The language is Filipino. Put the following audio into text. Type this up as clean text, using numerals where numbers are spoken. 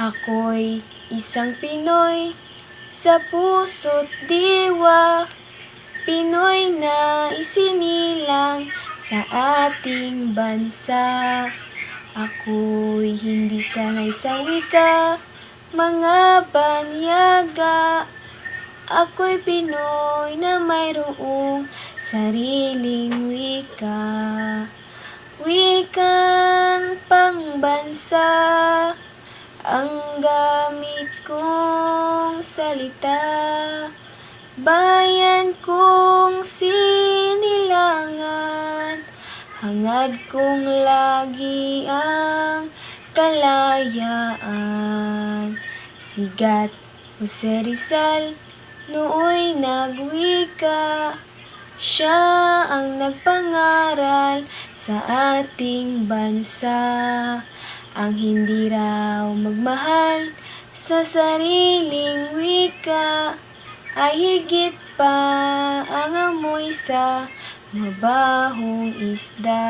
Ako'y isang Pinoy sa puso't diwa, Pinoy na isinilang sa ating bansa. Ako'y hindi sanay sa wika, mga banyaga. Ako'y Pinoy na mayroong sariling wika, wikang pangbansa. Ang gamit kong salita, bayan kong sinilangan. Hangad kong lagi ang kalayaan. Sigat Jose Rizal nooy nagwika, siya ang nagpangaral sa ating bansa. Ang hindi raw magmahal sa sariling wika ay higit pa ang amoy sa mabahong isda.